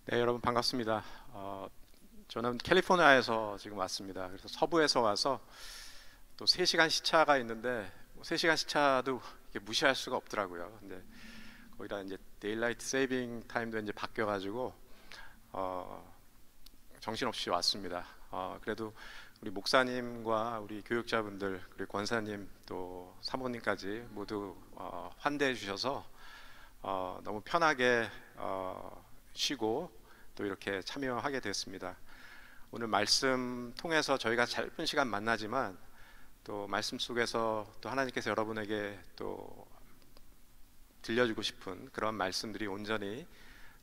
네, 여러분 반갑습니다. 저는 캘리포니아에서 지금 왔습니다. 그래서 서부에서 와서 또 3시간 시차가 있는데 3시간 시차도 이게 무시할 수가 없더라고요. 근데 거기다 이제 데일라이트 세이빙 타임도 이제 바뀌어가지고 어, 정신없이 왔습니다. 그래도 우리 목사님과 우리 교육자분들 그리고 권사님 또 사모님까지 모두 환대해 주셔서 너무 편하게 쉬고 또 이렇게 참여하게 됐습니다. 오늘 말씀 통해서 저희가 짧은 시간 만나지만 또 말씀 속에서 또 하나님께서 여러분에게 또 들려주고 싶은 그런 말씀들이 온전히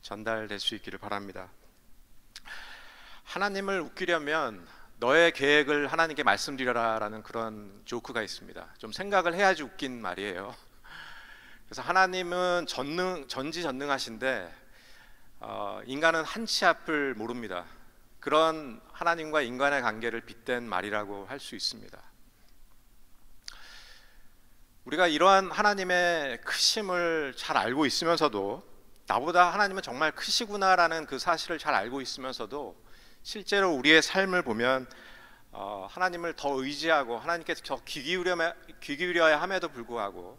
전달될 수 있기를 바랍니다. 하나님을 웃기려면 너의 계획을 하나님께 말씀드려라 라는 그런 조크가 있습니다. 좀 생각을 해야지 웃긴 말이에요. 그래서 하나님은 전지전능하신데 인간은 한치 앞을 모릅니다. 그런 하나님과 인간의 관계를 빗댄 말이라고 할 수 있습니다. 우리가 이러한 하나님의 크심을 잘 알고 있으면서도 나보다 하나님은 정말 크시구나라는 그 사실을 잘 알고 있으면서도 실제로 우리의 삶을 보면 하나님을 더 의지하고 하나님께 더 귀 기울여야 함에도 불구하고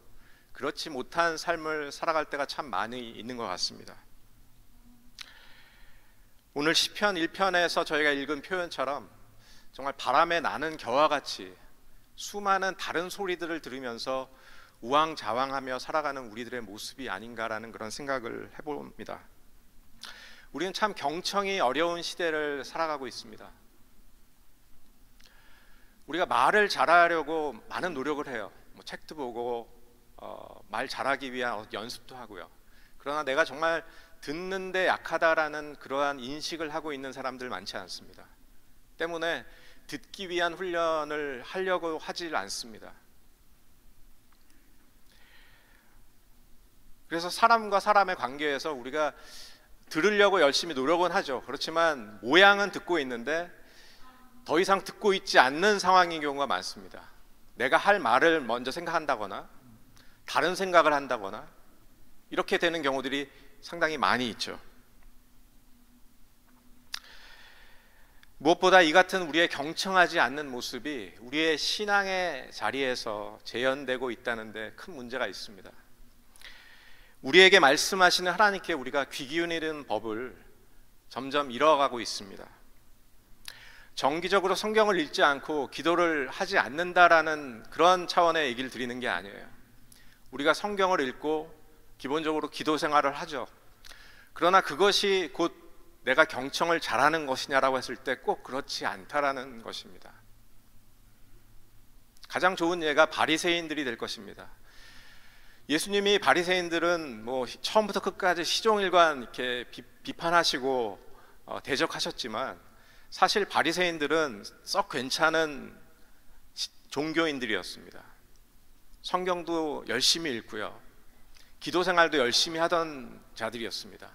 그렇지 못한 삶을 살아갈 때가 참 많이 있는 것 같습니다. 오늘 시편 1편에서 저희가 읽은 표현처럼 정말 바람에 나는 겨와 같이 수많은 다른 소리들을 들으면서 우왕좌왕하며 살아가는 우리들의 모습이 아닌가라는 그런 생각을 해봅니다. 우리는 참 경청이 어려운 시대를 살아가고 있습니다. 우리가 말을 잘하려고 많은 노력을 해요. 책도 보고 말 잘하기 위한 연습도 하고요. 그러나 내가 정말 듣는데 약하다라는 그러한 인식을 하고 있는 사람들 많지 않습니다. 때문에 듣기 위한 훈련을 하려고 하질 않습니다. 그래서 사람과 사람의 관계에서 우리가 들으려고 열심히 노력은 하죠. 그렇지만 모양은 듣고 있는데 더 이상 듣고 있지 않는 상황인 경우가 많습니다. 내가 할 말을 먼저 생각한다거나 다른 생각을 한다거나 이렇게 되는 경우들이 상당히 많이 있죠. 무엇보다 이 같은 우리의 경청하지 않는 모습이 우리의 신앙의 자리에서 재현되고 있다는 데 큰 문제가 있습니다. 우리에게 말씀하시는 하나님께 우리가 귀 기울이는 법을 점점 잃어가고 있습니다. 정기적으로 성경을 읽지 않고 기도를 하지 않는다라는 그런 차원의 얘기를 드리는 게 아니에요. 우리가 성경을 읽고 기본적으로 기도 생활을 하죠. 그러나 그것이 곧 내가 경청을 잘하는 것이냐라고 했을 때 꼭 그렇지 않다라는 것입니다. 가장 좋은 예가 바리새인들이 될 것입니다. 예수님이 바리새인들은 처음부터 끝까지 시종일관 이렇게 비판하시고 대적하셨지만 사실 바리새인들은 썩 괜찮은 종교인들이었습니다. 성경도 열심히 읽고요. 기도 생활도 열심히 하던 자들이었습니다.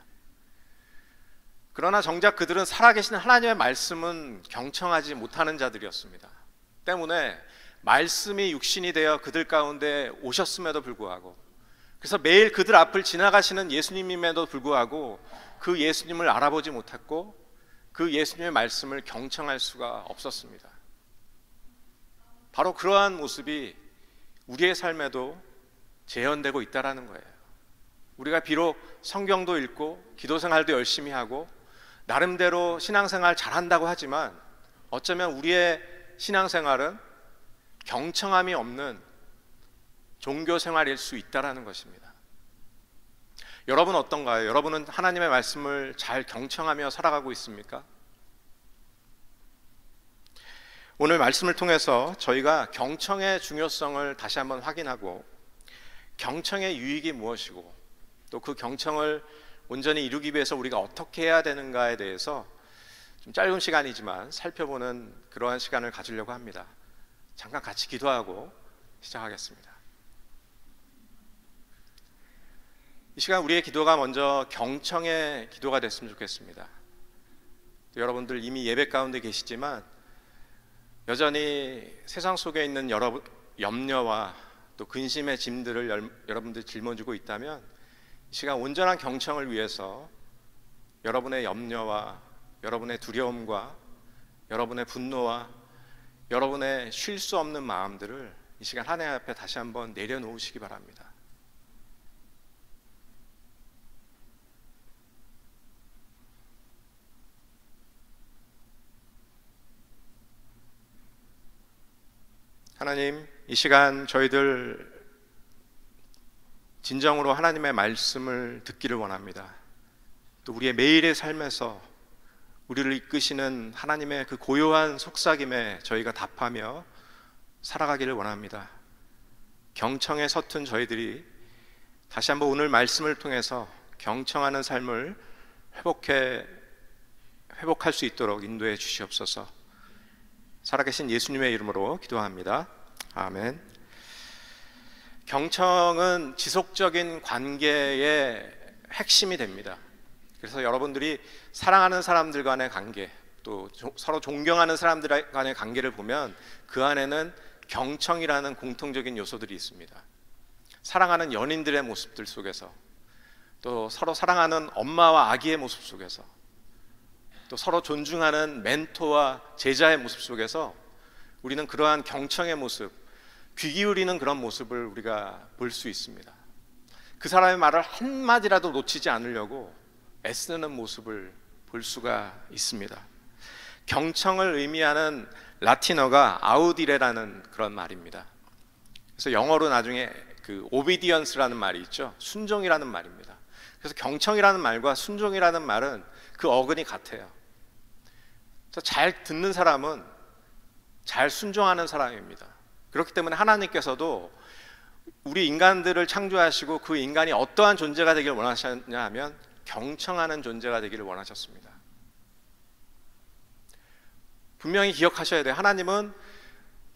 그러나 정작 그들은 살아계신 하나님의 말씀은 경청하지 못하는 자들이었습니다. 때문에 말씀이 육신이 되어 그들 가운데 오셨음에도 불구하고 그래서 매일 그들 앞을 지나가시는 예수님임에도 불구하고 그 예수님을 알아보지 못했고 그 예수님의 말씀을 경청할 수가 없었습니다. 바로 그러한 모습이 우리의 삶에도 재현되고 있다는 거예요. 우리가 비록 성경도 읽고 기도 생활도 열심히 하고 나름대로 신앙생활 잘한다고 하지만 어쩌면 우리의 신앙생활은 경청함이 없는 종교생활일 수 있다는 것입니다. 여러분은 어떤가요? 여러분은 하나님의 말씀을 잘 경청하며 살아가고 있습니까? 오늘 말씀을 통해서 저희가 경청의 중요성을 다시 한번 확인하고 경청의 유익이 무엇이고 또 그 경청을 온전히 이루기 위해서 우리가 어떻게 해야 되는가에 대해서 좀 짧은 시간이지만 살펴보는 그러한 시간을 가지려고 합니다. 잠깐 같이 기도하고 시작하겠습니다. 이 시간 우리의 기도가 먼저 경청의 기도가 됐으면 좋겠습니다. 여러분들 이미 예배 가운데 계시지만 여전히 세상 속에 있는 여러 염려와 또 근심의 짐들을 여러분들 짊어지고 있다면 이 시간 온전한 경청을 위해서 여러분의 염려와 여러분의 두려움과 여러분의 분노와 여러분의 쉴 수 없는 마음들을 이 시간 하나님 앞에 다시 한번 내려놓으시기 바랍니다. 하나님, 이 시간 저희들 진정으로 하나님의 말씀을 듣기를 원합니다. 또 우리의 매일의 삶에서 우리를 이끄시는 하나님의 그 고요한 속삭임에 저희가 답하며 살아가기를 원합니다. 경청에 서툰 저희들이 다시 한번 오늘 말씀을 통해서 경청하는 삶을 회복할 수 있도록 인도해 주시옵소서. 살아계신 예수님의 이름으로 기도합니다. 아멘. 경청은 지속적인 관계의 핵심이 됩니다. 그래서 여러분들이 사랑하는 사람들 간의 관계, 또 서로 존경하는 사람들 간의 관계를 보면 그 안에는 경청이라는 공통적인 요소들이 있습니다. 사랑하는 연인들의 모습들 속에서, 또 서로 사랑하는 엄마와 아기의 모습 속에서, 또 서로 존중하는 멘토와 제자의 모습 속에서 우리는 그러한 경청의 모습, 귀 기울이는 그런 모습을 우리가 볼 수 있습니다. 그 사람의 말을 한마디라도 놓치지 않으려고 애쓰는 모습을 볼 수가 있습니다. 경청을 의미하는 라틴어가 아우디레라는 그런 말입니다. 그래서 영어로 나중에 그 오비디언스라는 말이 있죠. 순종이라는 말입니다. 그래서 경청이라는 말과 순종이라는 말은 그 어근이 같아요. 그래서 잘 듣는 사람은 잘 순종하는 사람입니다. 그렇기 때문에 하나님께서도 우리 인간들을 창조하시고 그 인간이 어떠한 존재가 되기를 원하셨냐 하면 경청하는 존재가 되기를 원하셨습니다. 분명히 기억하셔야 돼요. 하나님은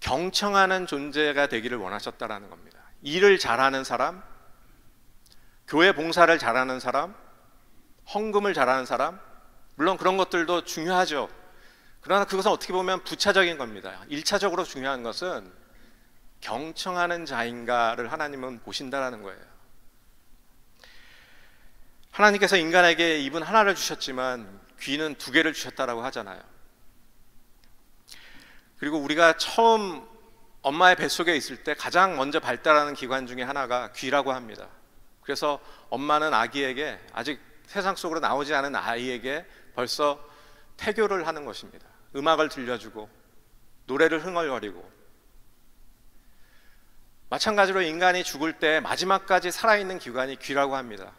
경청하는 존재가 되기를 원하셨다라는 겁니다. 일을 잘하는 사람, 교회 봉사를 잘하는 사람, 헌금을 잘하는 사람, 물론 그런 것들도 중요하죠. 그러나 그것은 어떻게 보면 부차적인 겁니다. 1차적으로 중요한 것은 경청하는 자인가를 하나님은 보신다라는 거예요. 하나님께서 인간에게 입은 하나를 주셨지만 귀는 2개를 주셨다라고 하잖아요. 그리고 우리가 처음 엄마의 뱃속에 있을 때 가장 먼저 발달하는 기관 중에 하나가 귀라고 합니다. 그래서 엄마는 아기에게, 아직 세상 속으로 나오지 않은 아이에게 벌써 태교를 하는 것입니다. 음악을 들려주고 노래를 흥얼거리고, 마찬가지로 인간이 죽을 때 마지막까지 살아있는 기관이 귀라고 합니다.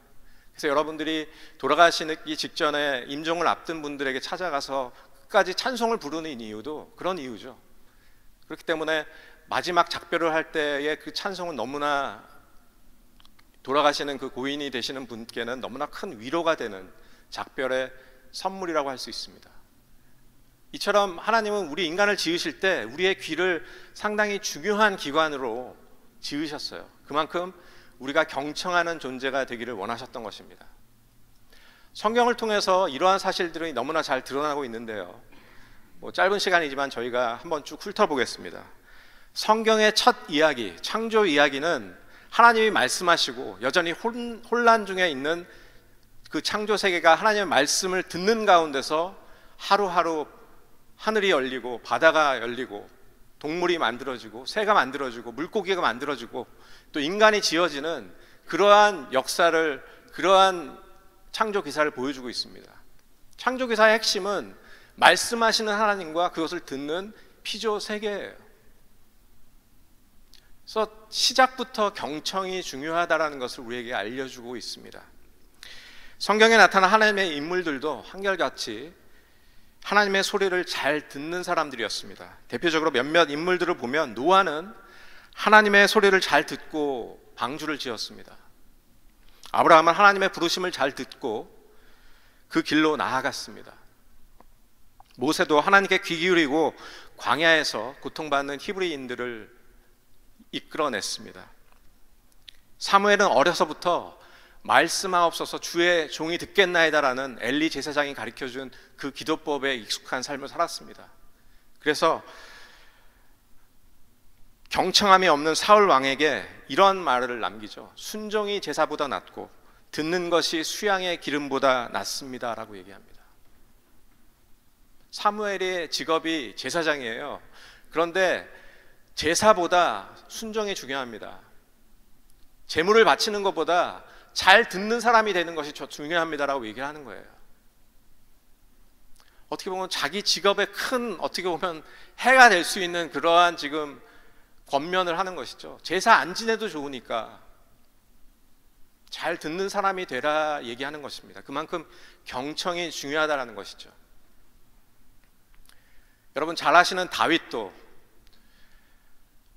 그래서 여러분들이 돌아가시기 직전에 임종을 앞둔 분들에게 찾아가서 끝까지 찬송을 부르는 이유도 그런 이유죠. 그렇기 때문에 마지막 작별을 할 때의 그 찬송은 너무나 돌아가시는 그 고인이 되시는 분께는 너무나 큰 위로가 되는 작별의 선물이라고 할 수 있습니다. 이처럼 하나님은 우리 인간을 지으실 때 우리의 귀를 상당히 중요한 기관으로 지으셨어요. 그만큼 우리가 경청하는 존재가 되기를 원하셨던 것입니다. 성경을 통해서 이러한 사실들이 너무나 잘 드러나고 있는데요. 짧은 시간이지만 저희가 한번 쭉 훑어보겠습니다. 성경의 첫 이야기, 창조 이야기는 하나님이 말씀하시고 여전히 혼란 중에 있는 그 창조 세계가 하나님의 말씀을 듣는 가운데서 하루하루 하늘이 열리고 바다가 열리고 동물이 만들어지고 새가 만들어지고 물고기가 만들어지고 또 인간이 지어지는 그러한 역사를, 그러한 창조 기사를 보여주고 있습니다. 창조 기사의 핵심은 말씀하시는 하나님과 그것을 듣는 피조 세계예요. 그래서 시작부터 경청이 중요하다는 것을 우리에게 알려주고 있습니다. 성경에 나타난 하나님의 인물들도 한결같이 하나님의 소리를 잘 듣는 사람들이었습니다. 대표적으로 몇몇 인물들을 보면 노아는 하나님의 소리를 잘 듣고 방주를 지었습니다. 아브라함은 하나님의 부르심을 잘 듣고 그 길로 나아갔습니다. 모세도 하나님께 귀 기울이고 광야에서 고통받는 히브리인들을 이끌어냈습니다. 사무엘은 어려서부터 말씀하옵소서 주의 종이 듣겠나이다라는 엘리 제사장이 가르쳐준 그 기도법에 익숙한 삶을 살았습니다. 그래서 경청함이 없는 사울 왕에게 이런 말을 남기죠. 순종이 제사보다 낫고 듣는 것이 수양의 기름보다 낫습니다라고 얘기합니다. 사무엘의 직업이 제사장이에요. 그런데 제사보다 순종이 중요합니다. 제물을 바치는 것보다 잘 듣는 사람이 되는 것이 중요합니다라고 얘기를 하는 거예요. 어떻게 보면 자기 직업에 큰 어떻게 보면 해가 될 수 있는 그러한 지금 권면을 하는 것이죠. 제사 안 지내도 좋으니까 잘 듣는 사람이 되라 얘기하는 것입니다. 그만큼 경청이 중요하다는 것이죠. 여러분 잘 아시는 다윗도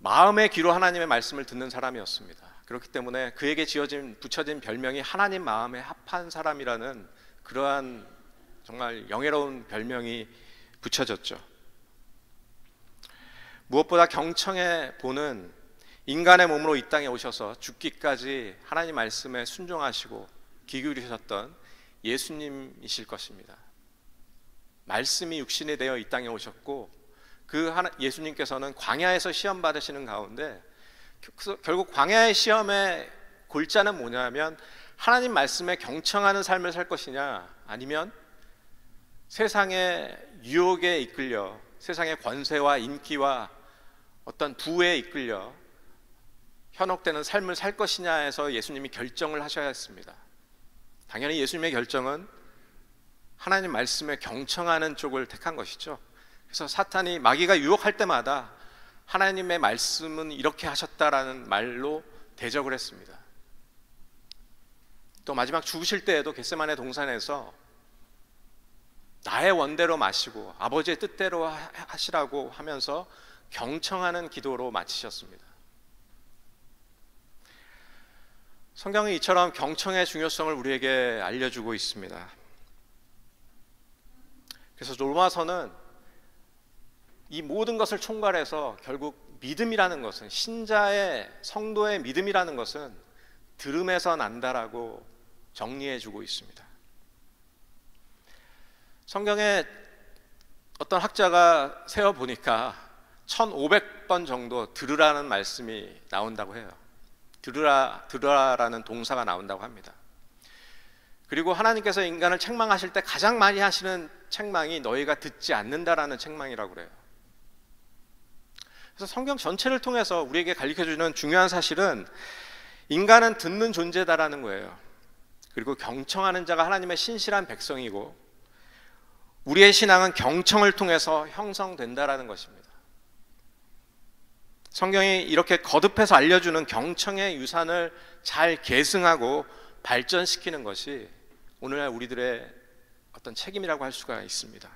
마음의 귀로 하나님의 말씀을 듣는 사람이었습니다. 그렇기 때문에 그에게 붙여진 별명이 하나님 마음에 합한 사람이라는 그러한 정말 영예로운 별명이 붙여졌죠. 무엇보다 경청해 보는 인간의 몸으로 이 땅에 오셔서 죽기까지 하나님 말씀에 순종하시고 귀 기울이셨던 예수님이실 것입니다. 말씀이 육신이 되어 이 땅에 오셨고 그 예수님께서는 광야에서 시험 받으시는 가운데 결국 광야의 시험의 골자는 뭐냐면 하나님 말씀에 경청하는 삶을 살 것이냐, 아니면 세상의 유혹에 이끌려 세상의 권세와 인기와 어떤 부에 이끌려 현혹되는 삶을 살 것이냐에서 예수님이 결정을 하셔야 했습니다. 당연히 예수님의 결정은 하나님 말씀에 경청하는 쪽을 택한 것이죠. 그래서 사탄이, 마귀가 유혹할 때마다 하나님의 말씀은 이렇게 하셨다라는 말로 대적을 했습니다. 또 마지막 죽으실 때에도 겟세마네 동산에서 나의 원대로 마시고 아버지의 뜻대로 하시라고 하면서 경청하는 기도로 마치셨습니다. 성경은 이처럼 경청의 중요성을 우리에게 알려주고 있습니다. 그래서 로마서는 이 모든 것을 총괄해서 결국 믿음이라는 것은, 신자의 성도의 믿음이라는 것은 들음에서 난다라고 정리해주고 있습니다. 성경에 어떤 학자가 세어보니까 1500번 정도 들으라는 말씀이 나온다고 해요. 들으라라는 동사가 나온다고 합니다. 그리고 하나님께서 인간을 책망하실 때 가장 많이 하시는 책망이 너희가 듣지 않는다라는 책망이라고 그래요. 그래서 성경 전체를 통해서 우리에게 가르쳐주는 중요한 사실은 인간은 듣는 존재다라는 거예요. 그리고 경청하는 자가 하나님의 신실한 백성이고 우리의 신앙은 경청을 통해서 형성된다라는 것입니다. 성경이 이렇게 거듭해서 알려주는 경청의 유산을 잘 계승하고 발전시키는 것이 오늘날 우리들의 어떤 책임이라고 할 수가 있습니다.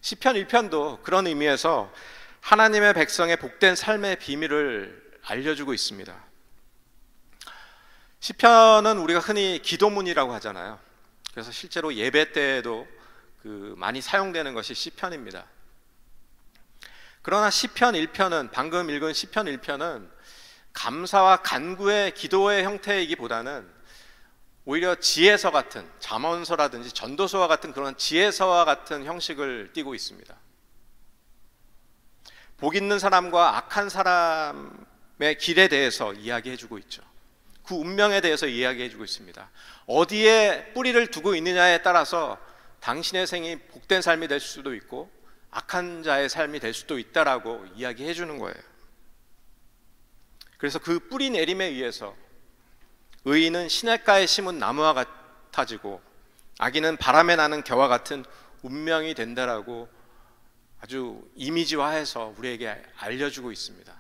시편 1편도 그런 의미에서 하나님의 백성의 복된 삶의 비밀을 알려주고 있습니다. 시편은 우리가 흔히 기도문이라고 하잖아요. 그래서 실제로 예배 때에도 많이 사용되는 것이 시편입니다. 그러나 시편 1편은, 방금 읽은 시편 1편은 감사와 간구의 기도의 형태이기보다는 오히려 지혜서 같은, 잠언서라든지 전도서와 같은 그런 지혜서와 같은 형식을 띠고 있습니다. 복 있는 사람과 악한 사람의 길에 대해서 이야기해주고 있죠. 그 운명에 대해서 이야기해주고 있습니다. 어디에 뿌리를 두고 있느냐에 따라서 당신의 생이 복된 삶이 될 수도 있고 악한 자의 삶이 될 수도 있다라고 이야기해 주는 거예요. 그래서 그 뿌리 내림에 의해서 의인은 시냇가에 심은 나무와 같아지고 악인은 바람에 나는 겨와 같은 운명이 된다라고 아주 이미지화해서 우리에게 알려주고 있습니다.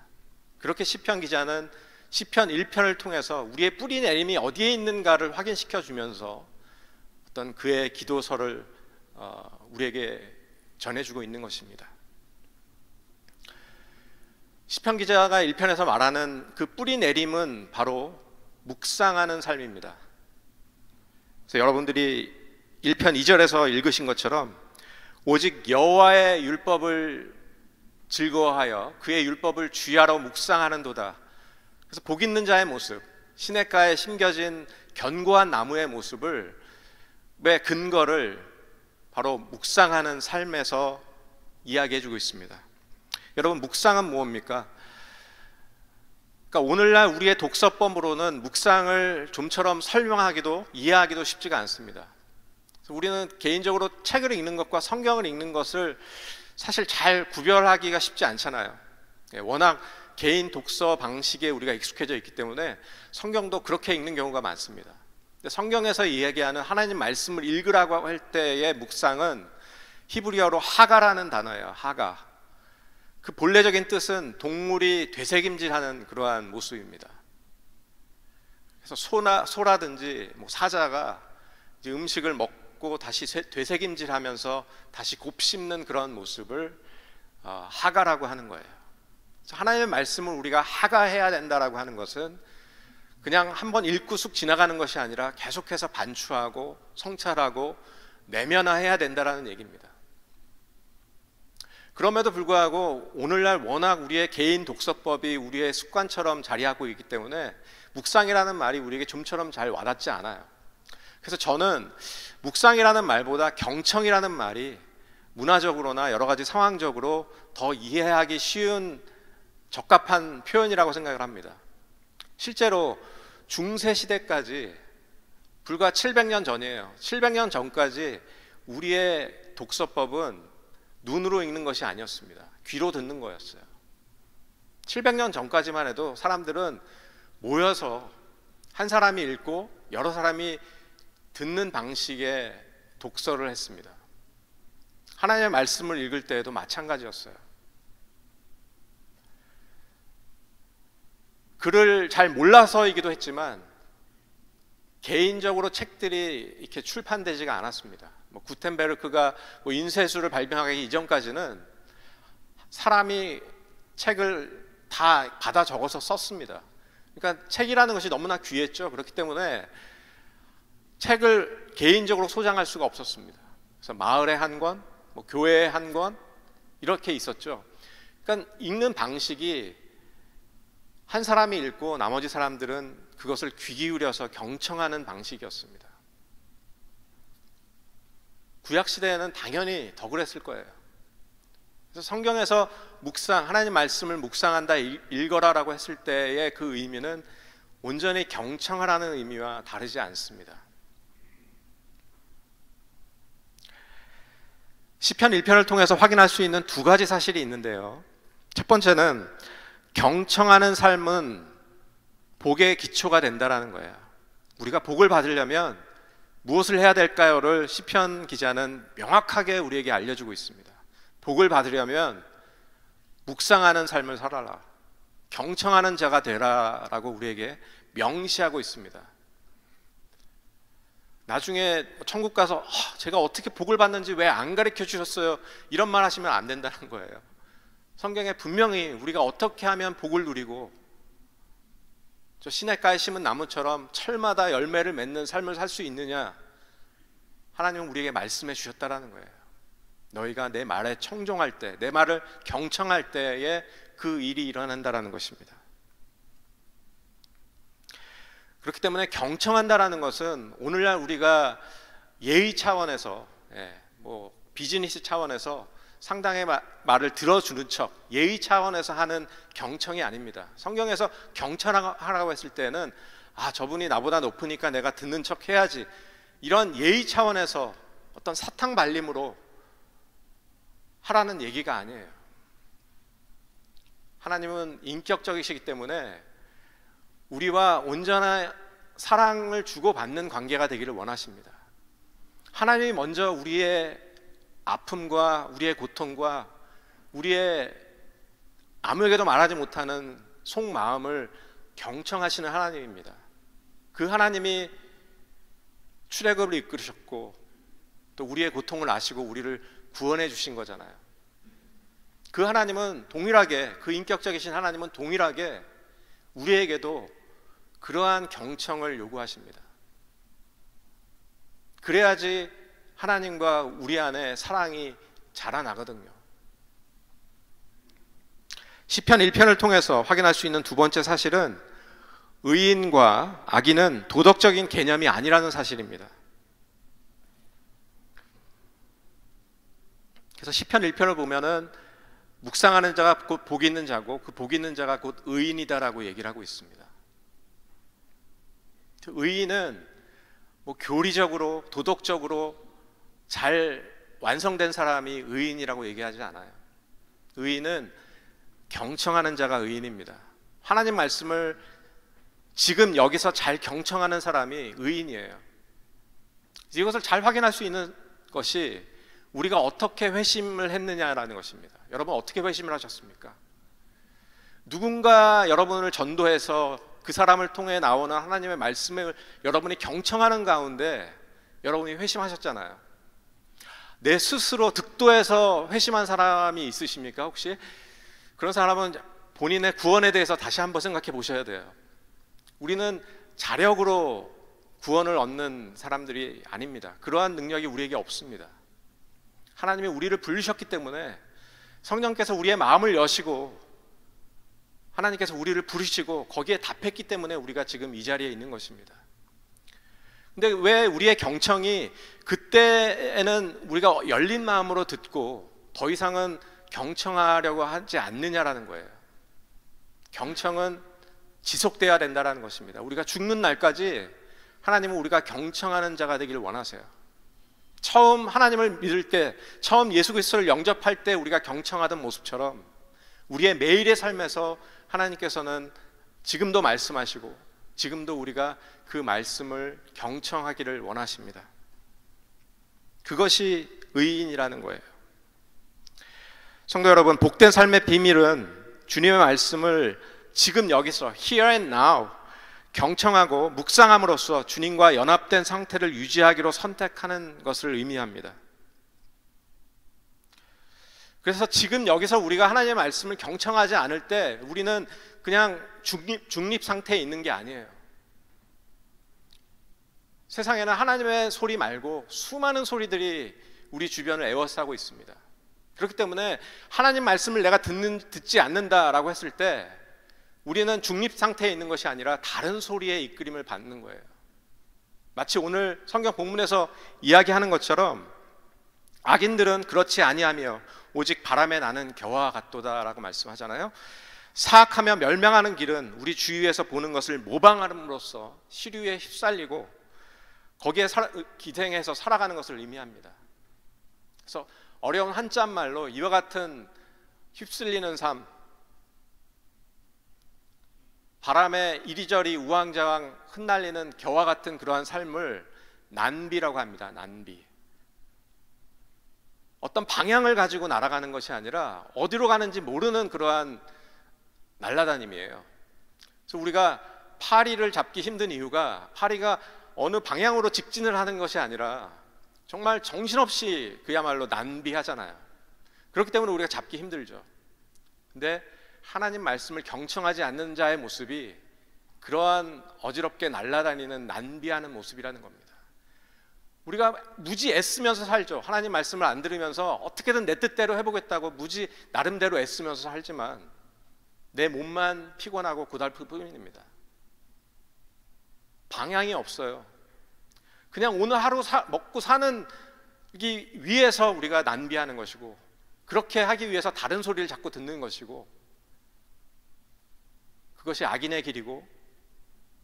그렇게 시편 기자는 시편 1편을 통해서 우리의 뿌리 내림이 어디에 있는가를 확인시켜 주면서 어떤 그의 기도서를 우리에게 전해주고 있는 것입니다. 시편 기자가 1편에서 말하는 그 뿌리 내림은 바로 묵상하는 삶입니다. 그래서 여러분들이 1편 2절에서 읽으신 것처럼 오직 여호와의 율법을 즐거워하여 그의 율법을 주야로 묵상하는도다. 그래서 복 있는 자의 모습, 시냇가에 심겨진 견고한 나무의 모습을, 왜 근거를 바로 묵상하는 삶에서 이야기해주고 있습니다. 여러분, 묵상은 무엇입니까? 그러니까 오늘날 우리의 독서법으로는 묵상을 좀처럼 설명하기도 이해하기도 쉽지가 않습니다. 우리는 개인적으로 책을 읽는 것과 성경을 읽는 것을 사실 잘 구별하기가 쉽지 않잖아요. 워낙 개인 독서 방식에 우리가 익숙해져 있기 때문에 성경도 그렇게 읽는 경우가 많습니다. 근데 성경에서 이야기하는 하나님 말씀을 읽으라고 할 때의 묵상은 히브리어로 하가라는 단어예요. 하가. 그 본래적인 뜻은 동물이 되새김질하는 그러한 모습입니다. 그래서 소라든지 사자가 이제 음식을 먹고 다시 되새김질하면서 다시 곱씹는 그런 모습을 하가라고 하는 거예요. 하나님의 말씀을 우리가 하가해야 된다라고 하는 것은 그냥 한번 읽고 쑥 지나가는 것이 아니라 계속해서 반추하고 성찰하고 내면화해야 된다라는 얘기입니다. 그럼에도 불구하고 오늘날 워낙 우리의 개인 독서법이 우리의 습관처럼 자리하고 있기 때문에 묵상이라는 말이 우리에게 좀처럼 잘 와닿지 않아요. 그래서 저는 묵상이라는 말보다 경청이라는 말이 문화적으로나 여러 가지 상황적으로 더 이해하기 쉬운 적합한 표현이라고 생각을 합니다. 실제로 중세시대까지 불과 700년 전이에요. 700년 전까지 우리의 독서법은 눈으로 읽는 것이 아니었습니다. 귀로 듣는 거였어요. 700년 전까지만 해도 사람들은 모여서 한 사람이 읽고 여러 사람이 듣는 방식의 독서를 했습니다. 하나님의 말씀을 읽을 때에도 마찬가지였어요. 글을 잘 몰라서이기도 했지만 개인적으로 책들이 이렇게 출판되지가 않았습니다. 구텐베르크가 인쇄술을 발명하기 이전까지는 사람이 책을 다 받아 적어서 썼습니다. 그러니까 책이라는 것이 너무나 귀했죠. 그렇기 때문에 책을 개인적으로 소장할 수가 없었습니다. 그래서 마을에 한 권, 교회에 한 권 이렇게 있었죠. 그러니까 읽는 방식이 한 사람이 읽고 나머지 사람들은 그것을 귀 기울여서 경청하는 방식이었습니다. 구약시대에는 당연히 더 그랬을 거예요. 그래서 성경에서 묵상, 하나님 말씀을 묵상한다, 읽어라라고 했을 때의 그 의미는 온전히 경청하라는 의미와 다르지 않습니다. 시편 1편을 통해서 확인할 수 있는 두 가지 사실이 있는데요. 첫 번째는 경청하는 삶은 복의 기초가 된다라는 거예요. 우리가 복을 받으려면 무엇을 해야 될까요를 시편 기자는 명확하게 우리에게 알려주고 있습니다. 복을 받으려면 묵상하는 삶을 살아라, 경청하는 자가 되라라고 우리에게 명시하고 있습니다. 나중에 천국 가서 제가 어떻게 복을 받는지 왜 안 가르쳐 주셨어요? 이런 말 하시면 안 된다는 거예요. 성경에 분명히 우리가 어떻게 하면 복을 누리고 저 시냇가에 심은 나무처럼 철마다 열매를 맺는 삶을 살 수 있느냐, 하나님은 우리에게 말씀해 주셨다라는 거예요. 너희가 내 말에 청종할 때, 내 말을 경청할 때에 그 일이 일어난다라는 것입니다. 그렇기 때문에 경청한다라는 것은 오늘날 우리가 예의 차원에서 비즈니스 차원에서 상당히 말을 들어주는 척, 예의 차원에서 하는 경청이 아닙니다. 성경에서 경청하라고 했을 때는 저분이 나보다 높으니까 내가 듣는 척 해야지, 이런 예의 차원에서 어떤 사탕 발림으로 하라는 얘기가 아니에요. 하나님은 인격적이시기 때문에 우리와 온전한 사랑을 주고받는 관계가 되기를 원하십니다. 하나님이 먼저 우리의 아픔과 우리의 고통과 우리의 아무에게도 말하지 못하는 속마음을 경청하시는 하나님입니다. 그 하나님이 출애굽을 이끌으셨고 또 우리의 고통을 아시고 우리를 구원해 주신 거잖아요. 그 하나님은 동일하게, 그 인격적이신 하나님은 동일하게 우리에게도 그러한 경청을 요구하십니다. 그래야지 하나님과 우리 안에 사랑이 자라나거든요. 시편 1편을 통해서 확인할 수 있는 두 번째 사실은 의인과 악인은 도덕적인 개념이 아니라는 사실입니다. 그래서 시편 1편을 보면은 묵상하는 자가 곧 복 있는 자고 그 복 있는 자가 곧 의인이다라고 얘기를 하고 있습니다. 의인은 뭐 교리적으로 도덕적으로 잘 완성된 사람이 의인이라고 얘기하지 않아요. 의인은 경청하는 자가 의인입니다. 하나님 말씀을 지금 여기서 잘 경청하는 사람이 의인이에요. 이것을 잘 확인할 수 있는 것이 우리가 어떻게 회심을 했느냐라는 것입니다. 여러분 어떻게 회심을 하셨습니까? 누군가 여러분을 전도해서 그 사람을 통해 나오는 하나님의 말씀을 여러분이 경청하는 가운데 여러분이 회심하셨잖아요. 내 스스로 득도해서 회심한 사람이 있으십니까? 혹시? 그런 사람은 본인의 구원에 대해서 다시 한번 생각해 보셔야 돼요. 우리는 자력으로 구원을 얻는 사람들이 아닙니다. 그러한 능력이 우리에게 없습니다. 하나님이 우리를 부르셨기 때문에 성령께서 우리의 마음을 여시고 하나님께서 우리를 부르시고 거기에 답했기 때문에 우리가 지금 이 자리에 있는 것입니다. 근데 왜 우리의 경청이 그때에는 우리가 열린 마음으로 듣고 더 이상은 경청하려고 하지 않느냐라는 거예요. 경청은 지속돼야 된다는 것입니다. 우리가 죽는 날까지 하나님은 우리가 경청하는 자가 되기를 원하세요. 처음 하나님을 믿을 때, 처음 예수 그리스도를 영접할 때 우리가 경청하던 모습처럼 우리의 매일의 삶에서 하나님께서는 지금도 말씀하시고 지금도 우리가 그 말씀을 경청하기를 원하십니다. 그것이 의인이라는 거예요. 성도 여러분, 복된 삶의 비밀은 주님의 말씀을 지금 여기서 here and now 경청하고 묵상함으로써 주님과 연합된 상태를 유지하기로 선택하는 것을 의미합니다. 그래서 지금 여기서 우리가 하나님의 말씀을 경청하지 않을 때 우리는 그냥 중립 상태에 있는 게 아니에요. 세상에는 하나님의 소리 말고 수많은 소리들이 우리 주변을 에워싸고 있습니다. 그렇기 때문에 하나님 말씀을 내가 듣지 않는다라고 했을 때 우리는 중립 상태에 있는 것이 아니라 다른 소리에 이끌림을 받는 거예요. 마치 오늘 성경 본문에서 이야기하는 것처럼 악인들은 그렇지 아니하며 오직 바람에 나는 겨와 같도다라고 말씀하잖아요. 사악하며 멸망하는 길은 우리 주위에서 보는 것을 모방함으로써 시류에 휩쓸리고 거기에 기생해서 살아가는 것을 의미합니다. 그래서 어려운 한자말로 이와 같은 휩쓸리는 삶, 바람에 이리저리 우왕좌왕 흩날리는 겨와 같은 그러한 삶을 난비라고 합니다. 난비. 어떤 방향을 가지고 날아가는 것이 아니라 어디로 가는지 모르는 그러한 날아다님이에요. 그래서 우리가 파리를 잡기 힘든 이유가 파리가 어느 방향으로 직진을 하는 것이 아니라 정말 정신없이 그야말로 난비하잖아요. 그렇기 때문에 우리가 잡기 힘들죠. 근데 하나님 말씀을 경청하지 않는 자의 모습이 그러한 어지럽게 날아다니는 난비하는 모습이라는 겁니다. 우리가 무지 애쓰면서 살죠. 하나님 말씀을 안 들으면서 어떻게든 내 뜻대로 해보겠다고 무지 나름대로 애쓰면서 살지만 내 몸만 피곤하고 고달플 뿐입니다. 방향이 없어요. 그냥 오늘 하루 먹고 사는 위해서 우리가 난비하는 것이고 그렇게 하기 위해서 다른 소리를 자꾸 듣는 것이고 그것이 악인의 길이고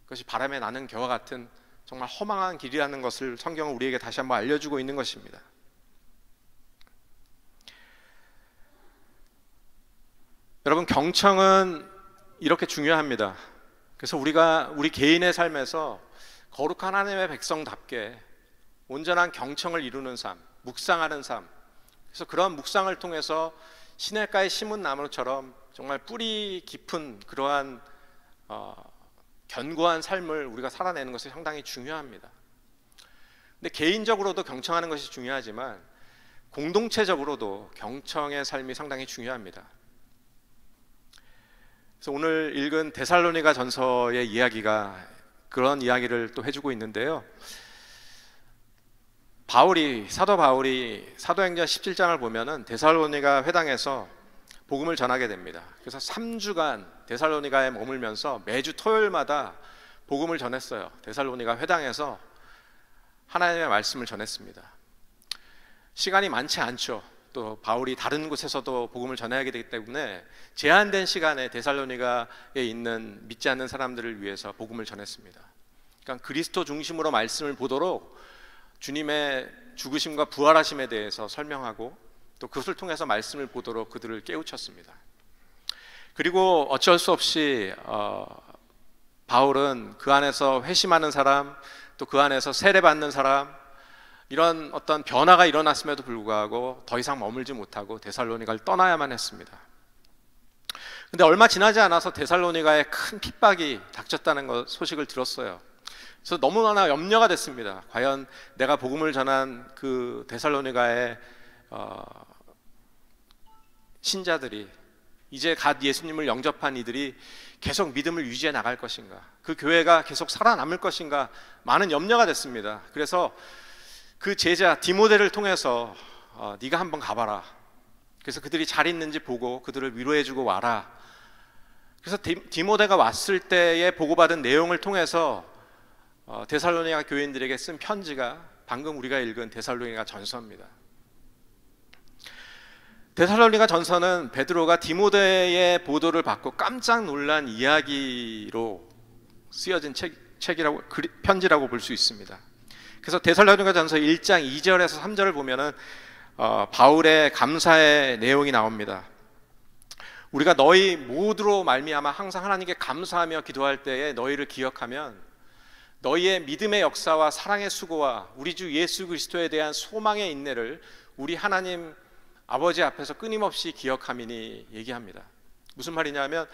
그것이 바람에 나는 겨와 같은 정말 허망한 길이라는 것을 성경은 우리에게 다시 한번 알려주고 있는 것입니다. 여러분, 경청은 이렇게 중요합니다. 그래서 우리가 우리 개인의 삶에서 거룩한 하나님의 백성답게 온전한 경청을 이루는 삶, 묵상하는 삶, 그래서 그런 묵상을 통해서 시냇가에 심은 나무처럼 정말 뿌리 깊은 그러한 견고한 삶을 우리가 살아내는 것이 상당히 중요합니다. 근데 개인적으로도 경청하는 것이 중요하지만 공동체적으로도 경청의 삶이 상당히 중요합니다. 그래서 오늘 읽은 데살로니가 전서의 이야기가 그런 이야기를 또 해주고 있는데요. 사도 바울이 사도행전 17장을 보면은 데살로니가 회당에서 복음을 전하게 됩니다. 그래서 3주간 데살로니가에 머물면서 매주 토요일마다 복음을 전했어요. 데살로니가 회당에서 하나님의 말씀을 전했습니다. 시간이 많지 않죠. 또 바울이 다른 곳에서도 복음을 전해야 되기 때문에 제한된 시간에 데살로니가에 있는 믿지 않는 사람들을 위해서 복음을 전했습니다. 그러니까 그리스도 중심으로 말씀을 보도록 주님의 죽으심과 부활하심에 대해서 설명하고 또 그것을 통해서 말씀을 보도록 그들을 깨우쳤습니다. 그리고 어쩔 수 없이 바울은 그 안에서 회심하는 사람, 또 그 안에서 세례받는 사람, 이런 어떤 변화가 일어났음에도 불구하고 더 이상 머물지 못하고 데살로니가를 떠나야만 했습니다. 근데 얼마 지나지 않아서 데살로니가에 큰 핍박이 닥쳤다는 소식을 들었어요. 그래서 너무나 염려가 됐습니다. 과연 내가 복음을 전한 그 데살로니가의 신자들이, 이제 갓 예수님을 영접한 이들이 계속 믿음을 유지해 나갈 것인가, 그 교회가 계속 살아남을 것인가, 많은 염려가 됐습니다. 그래서 그 제자 디모데를 통해서 네가 한번 가봐라. 그래서 그들이 잘 있는지 보고 그들을 위로해주고 와라. 그래서 디모데가 왔을 때에 보고받은 내용을 통해서 데살로니가 교인들에게 쓴 편지가 방금 우리가 읽은 데살로니가 전서입니다. 데살로니가 전서는 베드로가 디모데의 보도를 받고 깜짝 놀란 이야기로 쓰여진 책이라고, 편지라고 볼 수 있습니다. 그래서 데살로니가 전서 1장 2절에서 3절을 보면은 바울의 감사의 내용이 나옵니다. 우리가 너희 모두로 말미암아 항상 하나님께 감사하며 기도할 때에 너희를 기억하면 너희의 믿음의 역사와 사랑의 수고와 우리 주 예수 그리스도에 대한 소망의 인내를 우리 하나님 아버지 앞에서 끊임없이 기억함이니 얘기합니다. 무슨 말이냐면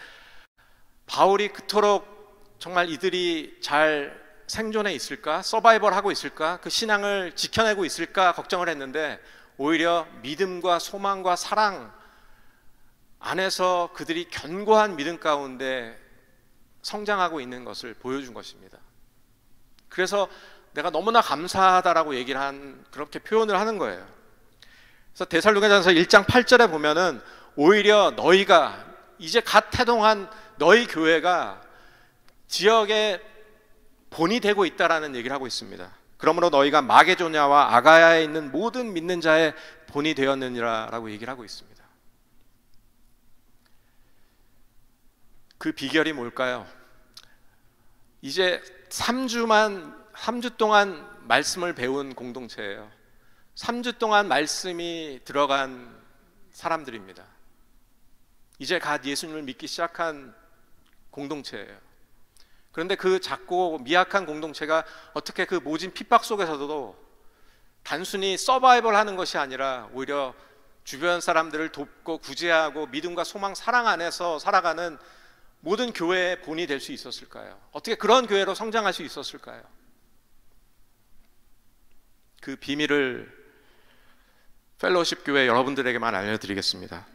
바울이 그토록 정말 이들이 잘 생존해 있을까, 서바이벌 하고 있을까, 그 신앙을 지켜내고 있을까 걱정을 했는데 오히려 믿음과 소망과 사랑 안에서 그들이 견고한 믿음 가운데 성장하고 있는 것을 보여준 것입니다. 그래서 내가 너무나 감사하다라고 그렇게 표현을 하는 거예요. 그래서 데살로니가전서 1장 8절에 보면은 오히려 너희가 이제 갓 태동한 너희 교회가 지역의 본이 되고 있다라는 얘기를 하고 있습니다. 그러므로 너희가 마게도냐와 아가야에 있는 모든 믿는 자의 본이 되었느니라라고 얘기를 하고 있습니다. 그 비결이 뭘까요? 이제 3주 동안 말씀을 배운 공동체예요. 3주 동안 말씀이 들어간 사람들입니다. 이제 갓 예수님을 믿기 시작한 공동체예요. 그런데 그 작고 미약한 공동체가 어떻게 그 모진 핍박 속에서도 단순히 서바이벌 하는 것이 아니라 오히려 주변 사람들을 돕고 구제하고 믿음과 소망, 사랑 안에서 살아가는 모든 교회의 본이 될 수 있었을까요? 어떻게 그런 교회로 성장할 수 있었을까요? 그 비밀을 펠로우십 교회 여러분들에게만 알려드리겠습니다.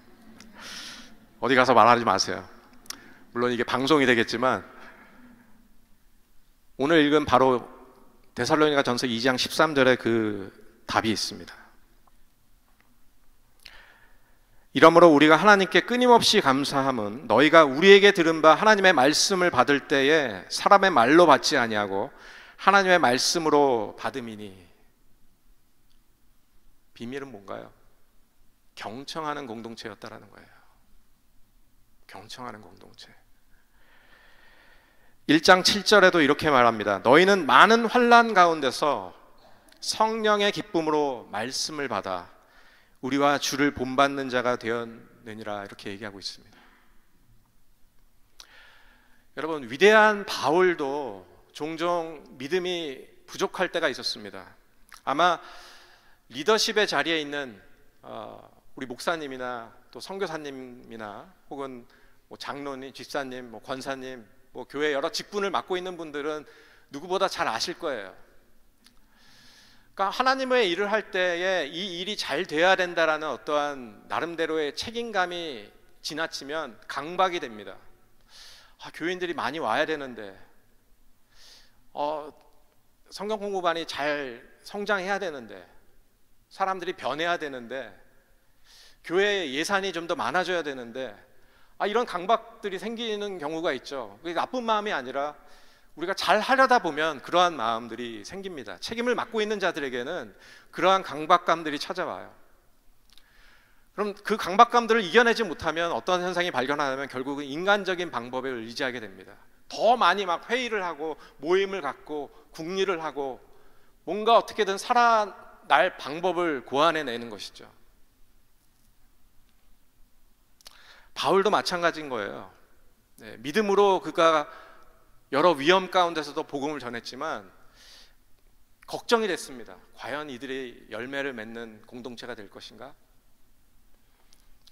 어디 가서 말하지 마세요. 물론 이게 방송이 되겠지만 오늘 읽은 바로 데살로니가 전서 2장 13절에 그 답이 있습니다. 이러므로 우리가 하나님께 끊임없이 감사함은 너희가 우리에게 들은 바 하나님의 말씀을 받을 때에 사람의 말로 받지 아니하고 하나님의 말씀으로 받음이니. 비밀은 뭔가요? 경청하는 공동체였다라는 거예요. 경청하는 공동체. 1장 7절에도 이렇게 말합니다. 너희는 많은 환난 가운데서 성령의 기쁨으로 말씀을 받아 우리와 주를 본받는 자가 되었느니라, 이렇게 얘기하고 있습니다. 여러분, 위대한 바울도 종종 믿음이 부족할 때가 있었습니다. 아마 리더십의 자리에 있는 우리 목사님이나 또 선교사님이나 혹은 뭐 장로님, 집사님, 뭐 권사님, 뭐 교회 여러 직분을 맡고 있는 분들은 누구보다 잘 아실 거예요. 그러니까 하나님의 일을 할 때에 이 일이 잘 돼야 된다라는 어떠한 나름대로의 책임감이 지나치면 강박이 됩니다. 교인들이 많이 와야 되는데, 성경 공부반이 잘 성장해야 되는데, 사람들이 변해야 되는데, 교회 예산이 좀 더 많아져야 되는데, 이런 강박들이 생기는 경우가 있죠. 그게 나쁜 마음이 아니라 우리가 잘 하려다 보면 그러한 마음들이 생깁니다. 책임을 맡고 있는 자들에게는 그러한 강박감들이 찾아와요. 그럼 그 강박감들을 이겨내지 못하면 어떤 현상이 발견하냐면 결국은 인간적인 방법에 의지하게 됩니다. 더 많이 막 회의를 하고 모임을 갖고 궁리를 하고 뭔가 어떻게든 살아날 방법을 고안해내는 것이죠. 바울도 마찬가지인 거예요. 네, 믿음으로 그가 여러 위험 가운데서도 복음을 전했지만 걱정이 됐습니다. 과연 이들이 열매를 맺는 공동체가 될 것인가?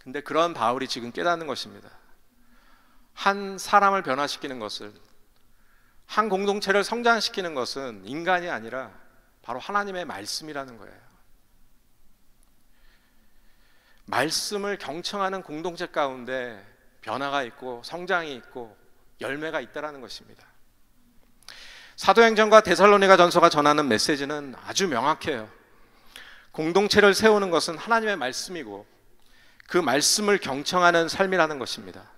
근데 그런 바울이 지금 깨닫는 것입니다. 한 사람을 변화시키는 것은, 한 공동체를 성장시키는 것은 인간이 아니라 바로 하나님의 말씀이라는 거예요. 말씀을 경청하는 공동체 가운데 변화가 있고 성장이 있고 열매가 있다라는 것입니다. 사도행전과 데살로니가 전서가 전하는 메시지는 아주 명확해요. 공동체를 세우는 것은 하나님의 말씀이고 그 말씀을 경청하는 삶이라는 것입니다.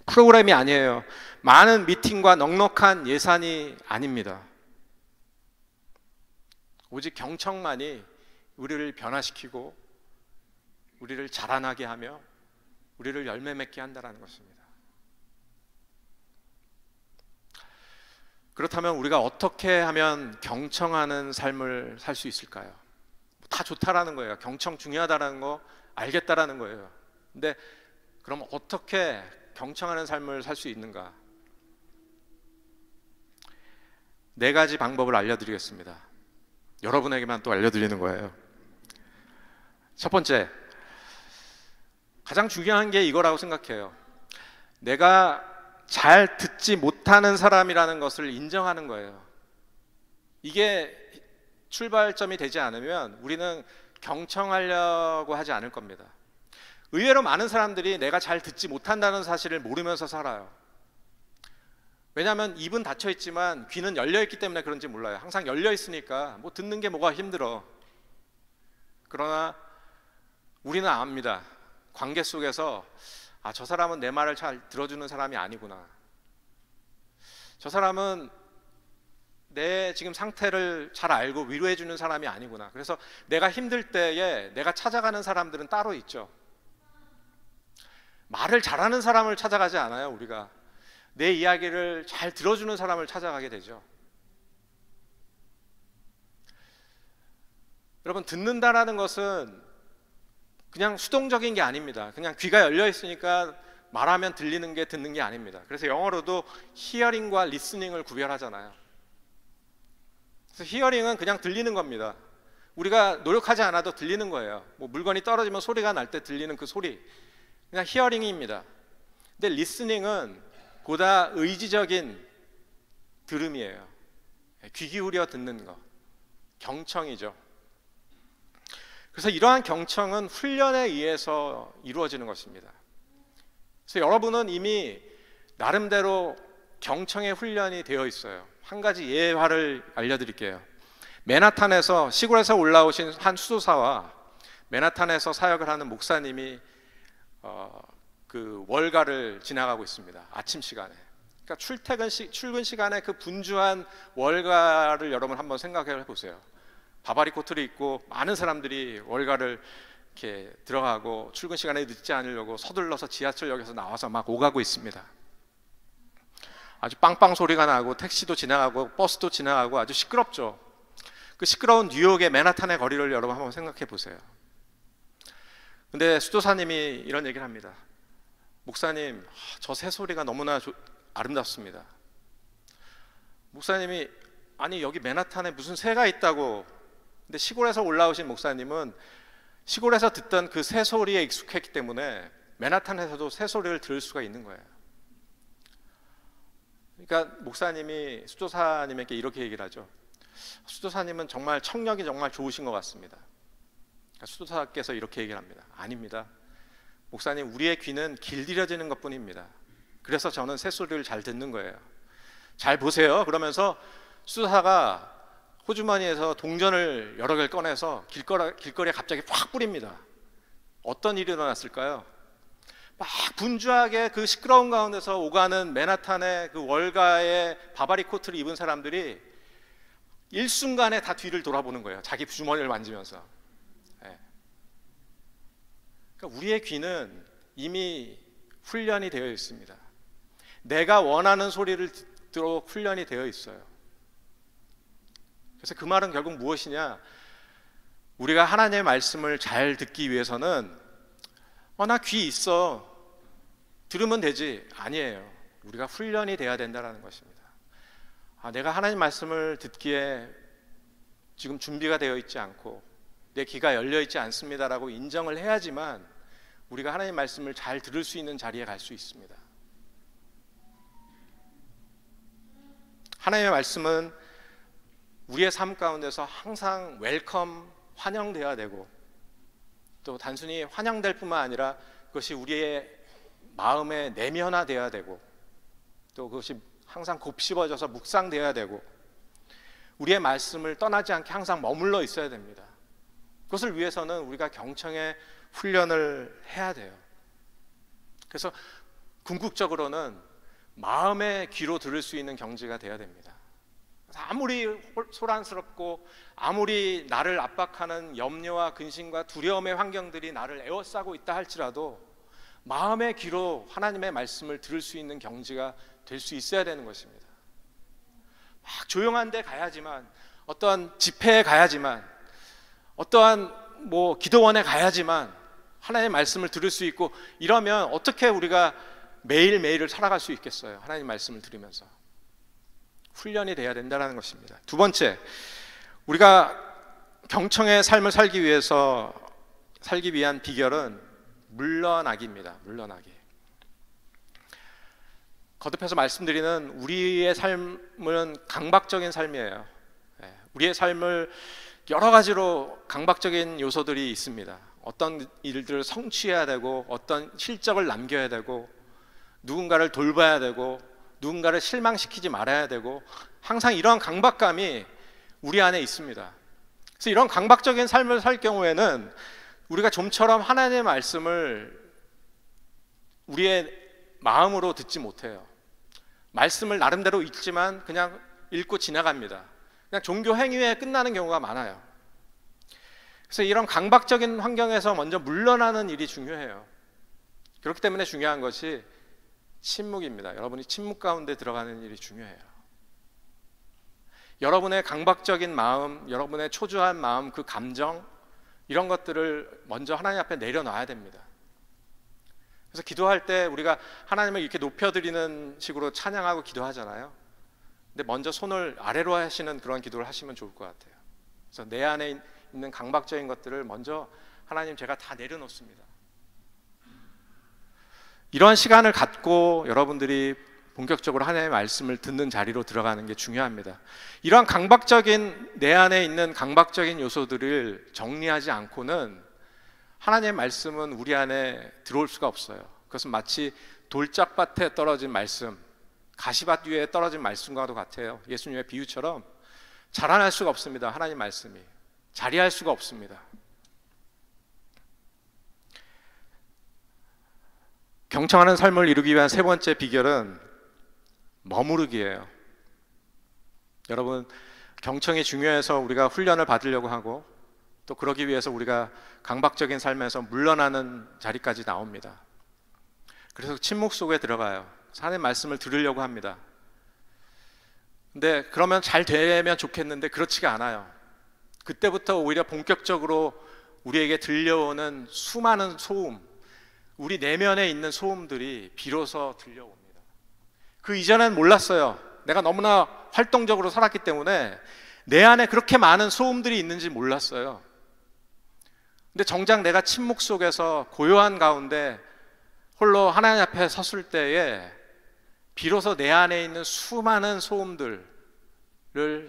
프로그램이 아니에요. 많은 미팅과 넉넉한 예산이 아닙니다. 오직 경청만이 우리를 변화시키고 우리를 자라나게 하며 우리를 열매 맺게 한다는 것입니다. 그렇다면 우리가 어떻게 하면 경청하는 삶을 살 수 있을까요? 다 좋다라는 거예요. 경청 중요하다라는 거 알겠다라는 거예요. 근데 그럼 어떻게 경청하는 삶을 살 수 있는가? 4가지 방법을 알려드리겠습니다. 여러분에게만 또 알려드리는 거예요. 첫 번째, 가장 중요한 게 이거라고 생각해요. 내가 잘 듣지 못하는 사람이라는 것을 인정하는 거예요. 이게 출발점이 되지 않으면 우리는 경청하려고 하지 않을 겁니다. 의외로 많은 사람들이 내가 잘 듣지 못한다는 사실을 모르면서 살아요. 왜냐하면 입은 닫혀 있지만 귀는 열려 있기 때문에 그런지 몰라요. 항상 열려 있으니까 뭐 듣는 게 뭐가 힘들어. 그러나 우리는 압니다. 관계 속에서 저 사람은 내 말을 잘 들어주는 사람이 아니구나. 저 사람은 내 지금 상태를 잘 알고 위로해 주는 사람이 아니구나. 그래서 내가 힘들 때에 내가 찾아가는 사람들은 따로 있죠. 말을 잘하는 사람을 찾아가지 않아요. 우리가 내 이야기를 잘 들어주는 사람을 찾아가게 되죠. 여러분, 듣는다라는 것은 그냥 수동적인 게 아닙니다. 그냥 귀가 열려 있으니까 말하면 들리는 게 듣는 게 아닙니다. 그래서 영어로도 히어링과 리스닝을 구별하잖아요. 그래서 히어링은 그냥 들리는 겁니다. 우리가 노력하지 않아도 들리는 거예요. 뭐 물건이 떨어지면 소리가 날 때 들리는 그 소리, 그냥 히어링입니다. 근데 리스닝은 보다 의지적인 들음이에요. 귀 기울여 듣는 거, 경청이죠. 그래서 이러한 경청은 훈련에 의해서 이루어지는 것입니다. 그래서 여러분은 이미 나름대로 경청의 훈련이 되어 있어요. 한 가지 예화를 알려드릴게요. 맨하탄에서, 시골에서 올라오신 한 수도사와 맨하탄에서 사역을 하는 목사님이 그 월가를 지나가고 있습니다. 아침 시간에. 그러니까 출근 시간에 그 분주한 월가를 여러분 한번 생각해 보세요. 바바리 코트를 입고 많은 사람들이 월가를 이렇게 들어가고 출근 시간에 늦지 않으려고 서둘러서 지하철역에서 나와서 막 오가고 있습니다. 아주 빵빵 소리가 나고 택시도 지나가고 버스도 지나가고 아주 시끄럽죠. 그 시끄러운 뉴욕의 맨하탄의 거리를 여러분 한번 생각해 보세요. 근데 수도사님이 이런 얘기를 합니다. 목사님, 저 새소리가 너무나 아름답습니다. 목사님이, 아니 여기 맨하탄에 무슨 새가 있다고. 근데 시골에서 올라오신 목사님은 시골에서 듣던 그 새소리에 익숙했기 때문에 맨하탄에서도 새소리를 들을 수가 있는 거예요. 그러니까 목사님이 수도사님에게 이렇게 얘기를 하죠. 수도사님은 정말 청력이 정말 좋으신 것 같습니다. 그러니까 수도사께서 이렇게 얘기를 합니다. 아닙니다. 목사님, 우리의 귀는 길들여지는 것뿐입니다. 그래서 저는 새소리를 잘 듣는 거예요. 잘 보세요. 그러면서 수도사가 호주머니에서 동전을 여러 개를 꺼내서 길거리에 갑자기 확 뿌립니다. 어떤 일이 일어났을까요? 막 분주하게 그 시끄러운 가운데서 오가는 맨하탄의 그 월가의 바바리 코트를 입은 사람들이 일순간에 다 뒤를 돌아보는 거예요. 자기 주머니를 만지면서. 네. 그러니까 우리의 귀는 이미 훈련이 되어 있습니다. 내가 원하는 소리를 듣도록 훈련이 되어 있어요. 그래서 그 말은 결국 무엇이냐? 우리가 하나님의 말씀을 잘 듣기 위해서는 나 귀 있어, 들으면 되지, 아니에요. 우리가 훈련이 돼야 된다는 것입니다. 내가 하나님 말씀을 듣기에 지금 준비가 되어 있지 않고 내 귀가 열려 있지 않습니다라고 인정을 해야지만 우리가 하나님 말씀을 잘 들을 수 있는 자리에 갈 수 있습니다. 하나님의 말씀은 우리의 삶 가운데서 항상 웰컴, 환영되어야 되고, 또 단순히 환영될 뿐만 아니라 그것이 우리의 마음에 내면화되어야 되고, 또 그것이 항상 곱씹어져서 묵상되어야 되고, 우리의 말씀을 떠나지 않게 항상 머물러 있어야 됩니다. 그것을 위해서는 우리가 경청의 훈련을 해야 돼요. 그래서 궁극적으로는 마음의 귀로 들을 수 있는 경지가 되어야 됩니다. 아무리 소란스럽고 아무리 나를 압박하는 염려와 근심과 두려움의 환경들이 나를 에워싸고 있다 할지라도 마음의 귀로 하나님의 말씀을 들을 수 있는 경지가 될 수 있어야 되는 것입니다. 막 조용한 데 가야지만, 어떠한 집회에 가야지만, 어떠한 기도원에 가야지만 하나님의 말씀을 들을 수 있고, 이러면 어떻게 우리가 매일매일을 살아갈 수 있겠어요? 하나님 말씀을 들으면서 훈련이 돼야 된다는 것입니다. 두 번째, 우리가 경청의 삶을 살기 위한 비결은 물러나기입니다. 물러나기. 거듭해서 말씀드리는 우리의 삶은 강박적인 삶이에요. 우리의 삶을 여러 가지로 강박적인 요소들이 있습니다. 어떤 일들을 성취해야 되고, 어떤 실적을 남겨야 되고, 누군가를 돌봐야 되고, 누군가를 실망시키지 말아야 되고, 항상 이러한 강박감이 우리 안에 있습니다. 그래서 이런 강박적인 삶을 살 경우에는 우리가 좀처럼 하나님의 말씀을 우리의 마음으로 듣지 못해요. 말씀을 나름대로 읽지만 그냥 읽고 지나갑니다. 그냥 종교 행위에 끝나는 경우가 많아요. 그래서 이런 강박적인 환경에서 먼저 물러나는 일이 중요해요. 그렇기 때문에 중요한 것이 침묵입니다. 여러분이 침묵 가운데 들어가는 일이 중요해요. 여러분의 강박적인 마음, 여러분의 초조한 마음, 그 감정, 이런 것들을 먼저 하나님 앞에 내려놔야 됩니다. 그래서 기도할 때 우리가 하나님을 이렇게 높여드리는 식으로 찬양하고 기도하잖아요. 근데 먼저 손을 아래로 하시는 그런 기도를 하시면 좋을 것 같아요. 그래서 내 안에 있는 강박적인 것들을 먼저 하나님, 제가 다 내려놓습니다. 이러한 시간을 갖고 여러분들이 본격적으로 하나님의 말씀을 듣는 자리로 들어가는 게 중요합니다. 이러한 강박적인, 내 안에 있는 강박적인 요소들을 정리하지 않고는 하나님의 말씀은 우리 안에 들어올 수가 없어요. 그것은 마치 돌짝밭에 떨어진 말씀, 가시밭 위에 떨어진 말씀과도 같아요. 예수님의 비유처럼 자라날 수가 없습니다. 하나님 말씀이 자리할 수가 없습니다. 경청하는 삶을 이루기 위한 세 번째 비결은 머무르기예요. 여러분, 경청이 중요해서 우리가 훈련을 받으려고 하고, 또 그러기 위해서 우리가 강박적인 삶에서 물러나는 자리까지 나옵니다. 그래서 침묵 속에 들어가요. 하나님의 말씀을 들으려고 합니다. 근데 그러면 잘 되면 좋겠는데 그렇지가 않아요. 그때부터 오히려 본격적으로 우리에게 들려오는 수많은 소음, 우리 내면에 있는 소음들이 비로소 들려옵니다. 그 이전엔 몰랐어요. 내가 너무나 활동적으로 살았기 때문에 내 안에 그렇게 많은 소음들이 있는지 몰랐어요. 근데 정작 내가 침묵 속에서 고요한 가운데 홀로 하나님 앞에 섰을 때에 비로소 내 안에 있는 수많은 소음들을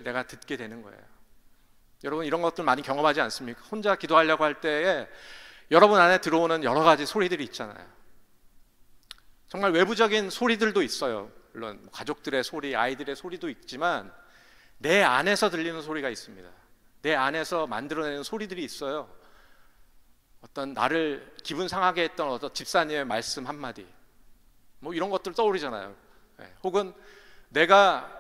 내가 듣게 되는 거예요. 여러분, 이런 것들 많이 경험하지 않습니까? 혼자 기도하려고 할 때에 여러분 안에 들어오는 여러 가지 소리들이 있잖아요. 정말 외부적인 소리들도 있어요. 물론 가족들의 소리, 아이들의 소리도 있지만 내 안에서 들리는 소리가 있습니다. 내 안에서 만들어내는 소리들이 있어요. 어떤 나를 기분 상하게 했던 어떤 집사님의 말씀 한마디, 이런 것들 떠오르잖아요. 혹은 내가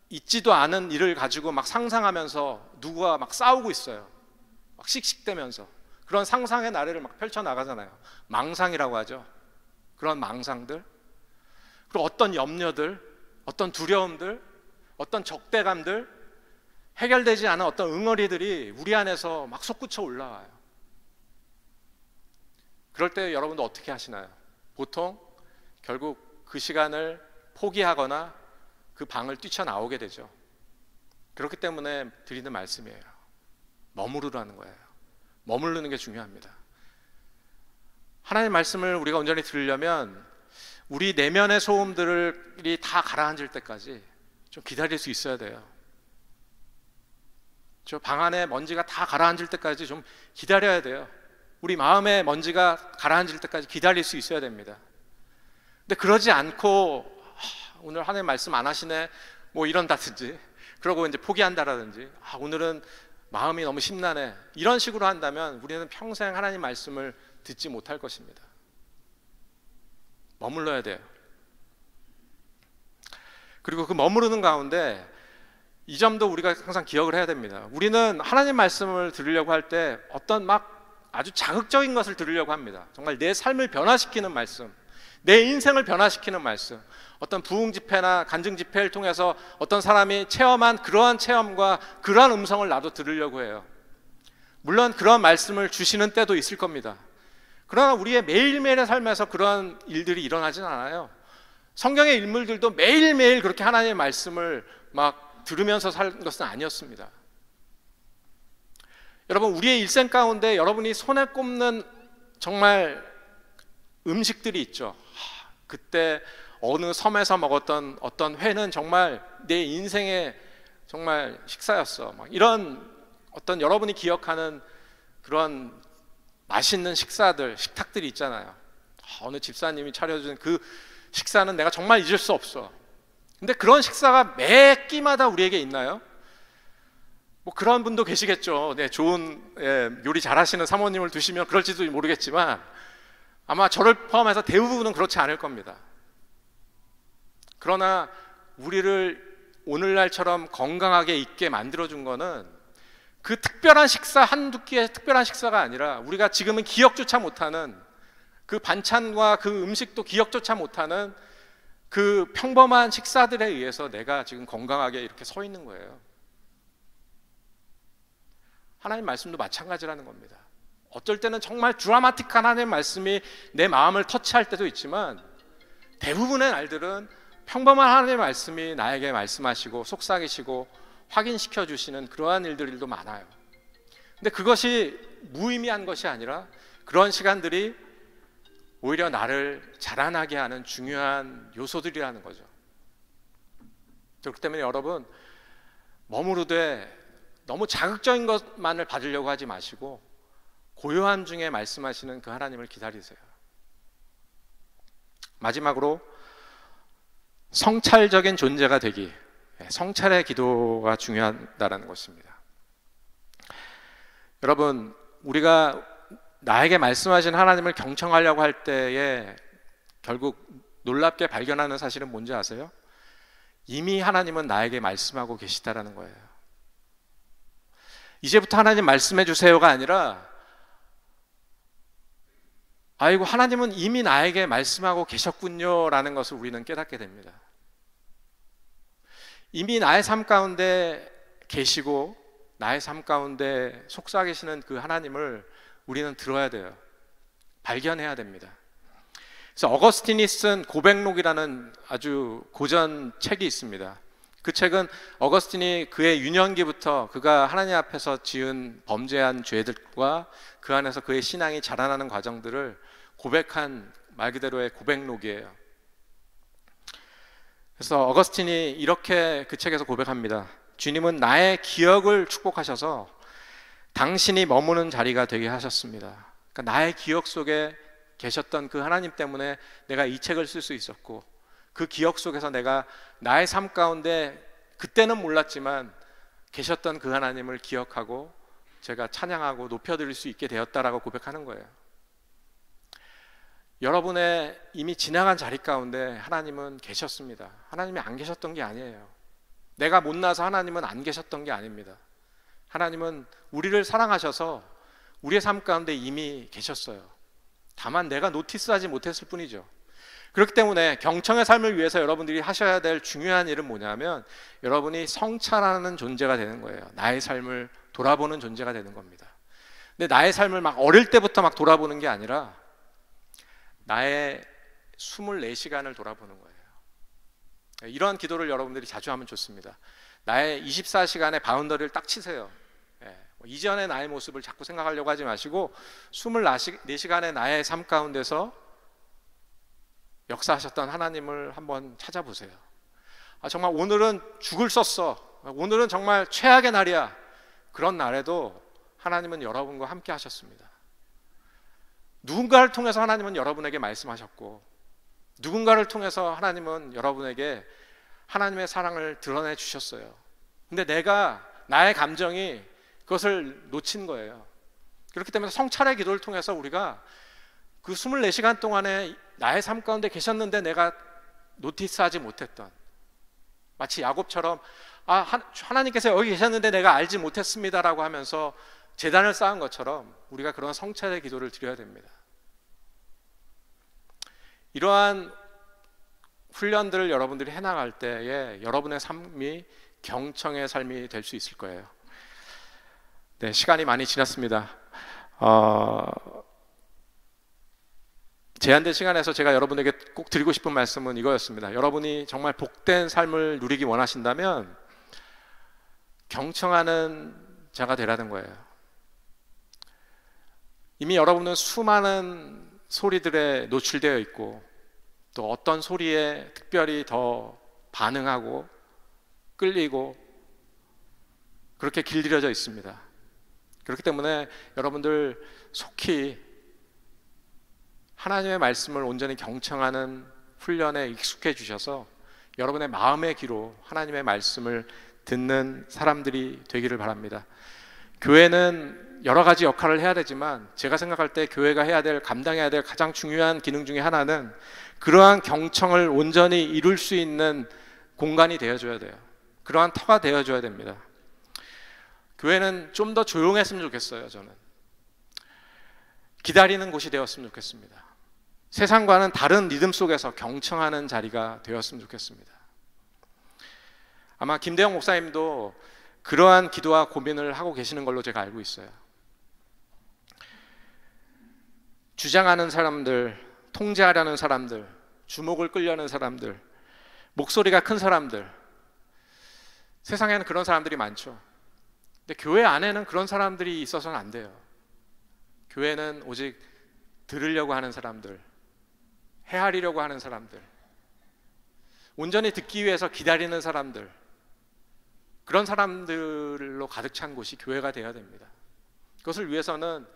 있지도 않은 일을 가지고 막 상상하면서 누구와 막 싸우고 있어요. 막 씩씩대면서 그런 상상의 나래를 막 펼쳐나가잖아요. 망상이라고 하죠. 그런 망상들, 그리고 어떤 염려들, 어떤 두려움들, 어떤 적대감들, 해결되지 않은 어떤 응어리들이 우리 안에서 막 솟구쳐 올라와요. 그럴 때 여러분도 어떻게 하시나요? 보통 결국 그 시간을 포기하거나 그 방을 뛰쳐나오게 되죠. 그렇기 때문에 드리는 말씀이에요. 머무르라는 거예요. 머무르는 게 중요합니다. 하나님의 말씀을 우리가 온전히 들으려면 우리 내면의 소음들이 다 가라앉을 때까지 좀 기다릴 수 있어야 돼요. 저 방 안에 먼지가 다 가라앉을 때까지 좀 기다려야 돼요. 우리 마음의 먼지가 가라앉을 때까지 기다릴 수 있어야 됩니다. 근데 그러지 않고 오늘 하나님 말씀 안 하시네 뭐 이런다든지, 그러고 이제 포기한다라든지, 오늘은 마음이 너무 심란해, 이런 식으로 한다면 우리는 평생 하나님 말씀을 듣지 못할 것입니다. 머물러야 돼요. 그리고 그 머무르는 가운데 이 점도 우리가 항상 기억을 해야 됩니다. 우리는 하나님 말씀을 들으려고 할 때 어떤 막 아주 자극적인 것을 들으려고 합니다. 정말 내 삶을 변화시키는 말씀, 내 인생을 변화시키는 말씀, 어떤 부흥 집회나 간증 집회를 통해서 어떤 사람이 체험한 그러한 체험과 그러한 음성을 나도 들으려고 해요. 물론 그런 말씀을 주시는 때도 있을 겁니다. 그러나 우리의 매일매일의 삶에서 그러한 일들이 일어나진 않아요. 성경의 인물들도 매일매일 그렇게 하나님의 말씀을 막 들으면서 살 것은 아니었습니다. 여러분, 우리의 일생 가운데 여러분이 손에 꼽는 정말 음식들이 있죠. 그때 어느 섬에서 먹었던 어떤 회는 정말 내 인생의 정말 식사였어, 막 이런 어떤 여러분이 기억하는 그런 맛있는 식사들, 식탁들이 있잖아요. 어느 집사님이 차려준 그 식사는 내가 정말 잊을 수 없어. 근데 그런 식사가 매 끼마다 우리에게 있나요? 뭐 그런 분도 계시겠죠. 네, 좋은 요리 잘하시는 사모님을 두시면 그럴지도 모르겠지만 아마 저를 포함해서 대부분은 그렇지 않을 겁니다. 그러나 우리를 오늘날처럼 건강하게 있게 만들어준 거는 그 특별한 식사, 한두 끼의 특별한 식사가 아니라 우리가 지금은 기억조차 못하는 그 반찬과 그 음식도 기억조차 못하는 그 평범한 식사들에 의해서 내가 지금 건강하게 이렇게 서 있는 거예요. 하나님 말씀도 마찬가지라는 겁니다. 어쩔 때는 정말 드라마틱한 하나님 말씀이 내 마음을 터치할 때도 있지만 대부분의 날들은 평범한 하나님의 말씀이 나에게 말씀하시고 속삭이시고 확인시켜 주시는 그러한 일들도 많아요. 근데 그것이 무의미한 것이 아니라 그런 시간들이 오히려 나를 자라나게 하는 중요한 요소들이라는 거죠. 그렇기 때문에 여러분, 머무르되 너무 자극적인 것만을 받으려고 하지 마시고 고요함 중에 말씀하시는 그 하나님을 기다리세요. 마지막으로 성찰적인 존재가 되기, 성찰의 기도가 중요하다는 것입니다. 여러분, 우리가 나에게 말씀하신 하나님을 경청하려고 할 때에 결국 놀랍게 발견하는 사실은 뭔지 아세요? 이미 하나님은 나에게 말씀하고 계시다라는 거예요. 이제부터 하나님 말씀해 주세요가 아니라 아이고, 하나님은 이미 나에게 말씀하고 계셨군요 라는 것을 우리는 깨닫게 됩니다. 이미 나의 삶 가운데 계시고 나의 삶 가운데 속삭이시는 그 하나님을 우리는 들어야 돼요. 발견해야 됩니다. 그래서 어거스틴이 쓴 고백록이라는 아주 고전 책이 있습니다. 그 책은 어거스틴이 그의 유년기부터 그가 하나님 앞에서 지은 범죄한 죄들과 그 안에서 그의 신앙이 자라나는 과정들을 고백한 말 그대로의 고백록이에요. 그래서 어거스틴이 이렇게 그 책에서 고백합니다. 주님은 나의 기억을 축복하셔서 당신이 머무는 자리가 되게 하셨습니다. 그러니까 나의 기억 속에 계셨던 그 하나님 때문에 내가 이 책을 쓸 수 있었고, 그 기억 속에서 내가 나의 삶 가운데 그때는 몰랐지만 계셨던 그 하나님을 기억하고 제가 찬양하고 높여드릴 수 있게 되었다라고 고백하는 거예요. 여러분의 이미 지나간 자리 가운데 하나님은 계셨습니다. 하나님이 안 계셨던 게 아니에요. 내가 못나서 하나님은 안 계셨던 게 아닙니다. 하나님은 우리를 사랑하셔서 우리의 삶 가운데 이미 계셨어요. 다만 내가 노티스하지 못했을 뿐이죠. 그렇기 때문에 경청의 삶을 위해서 여러분들이 하셔야 될 중요한 일은 뭐냐면 여러분이 성찰하는 존재가 되는 거예요. 나의 삶을 돌아보는 존재가 되는 겁니다. 근데 나의 삶을 막 어릴 때부터 막 돌아보는 게 아니라 나의 24시간을 돌아보는 거예요. 이러한 기도를 여러분들이 자주 하면 좋습니다. 나의 24시간의 바운더리를 딱 치세요. 이전의 나의 모습을 자꾸 생각하려고 하지 마시고 24시간의 나의 삶 가운데서 역사하셨던 하나님을 한번 찾아보세요. 정말 오늘은 죽을 썼어, 오늘은 정말 최악의 날이야. 그런 날에도 하나님은 여러분과 함께 하셨습니다. 누군가를 통해서 하나님은 여러분에게 말씀하셨고, 누군가를 통해서 하나님은 여러분에게 하나님의 사랑을 드러내 주셨어요. 근데 내가, 나의 감정이 그것을 놓친 거예요. 그렇기 때문에 성찰의 기도를 통해서 우리가 그 24시간 동안에 나의 삶 가운데 계셨는데 내가 노티스하지 못했던, 마치 야곱처럼 하나님께서 여기 계셨는데 내가 알지 못했습니다라고 하면서 제단을 쌓은 것처럼 우리가 그런 성찰의 기도를 드려야 됩니다. 이러한 훈련들을 여러분들이 해나갈 때에 여러분의 삶이 경청의 삶이 될 수 있을 거예요. 네, 시간이 많이 지났습니다. 제한된 시간에서 제가 여러분에게 꼭 드리고 싶은 말씀은 이거였습니다. 여러분이 정말 복된 삶을 누리기 원하신다면 경청하는 자가 되라는 거예요. 이미 여러분은 수많은 소리들에 노출되어 있고, 또 어떤 소리에 특별히 더 반응하고 끌리고 그렇게 길들여져 있습니다. 그렇기 때문에 여러분들 속히 하나님의 말씀을 온전히 경청하는 훈련에 익숙해지셔서 여러분의 마음의 귀로 하나님의 말씀을 듣는 사람들이 되기를 바랍니다. 교회는 여러 가지 역할을 해야 되지만 제가 생각할 때 교회가 해야 될, 감당해야 될 가장 중요한 기능 중에 하나는 그러한 경청을 온전히 이룰 수 있는 공간이 되어줘야 돼요. 그러한 터가 되어줘야 됩니다. 교회는 좀 더 조용했으면 좋겠어요. 저는 기다리는 곳이 되었으면 좋겠습니다. 세상과는 다른 리듬 속에서 경청하는 자리가 되었으면 좋겠습니다. 아마 김대영 목사님도 그러한 기도와 고민을 하고 계시는 걸로 제가 알고 있어요. 주장하는 사람들, 통제하려는 사람들, 주목을 끌려는 사람들, 목소리가 큰 사람들, 세상에는 그런 사람들이 많죠. 근데 교회 안에는 그런 사람들이 있어서는 안 돼요. 교회는 오직 들으려고 하는 사람들, 헤아리려고 하는 사람들, 온전히 듣기 위해서 기다리는 사람들, 그런 사람들로 가득 찬 곳이 교회가 되어야 됩니다. 그것을 위해서는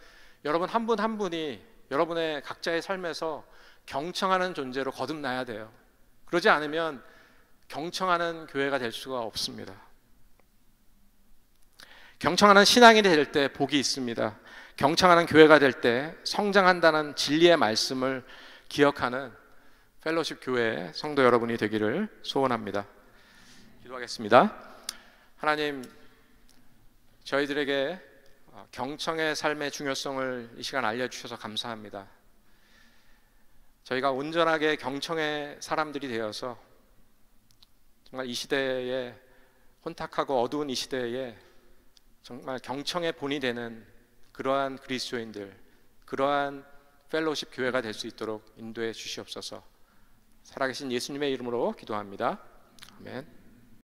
여러분 한 분 한 분이 여러분의 각자의 삶에서 경청하는 존재로 거듭나야 돼요. 그러지 않으면 경청하는 교회가 될 수가 없습니다. 경청하는 신앙인이 될 때 복이 있습니다. 경청하는 교회가 될 때 성장한다는 진리의 말씀을 기억하는 펠로십 교회의 성도 여러분이 되기를 소원합니다. 기도하겠습니다. 하나님, 저희들에게 경청의 삶의 중요성을 이 시간 알려주셔서 감사합니다. 저희가 온전하게 경청의 사람들이 되어서 정말 이 시대에, 혼탁하고 어두운 이 시대에 정말 경청의 본이 되는 그러한 그리스도인들, 그러한 펠로십 교회가 될 수 있도록 인도해 주시옵소서. 살아계신 예수님의 이름으로 기도합니다. 아멘.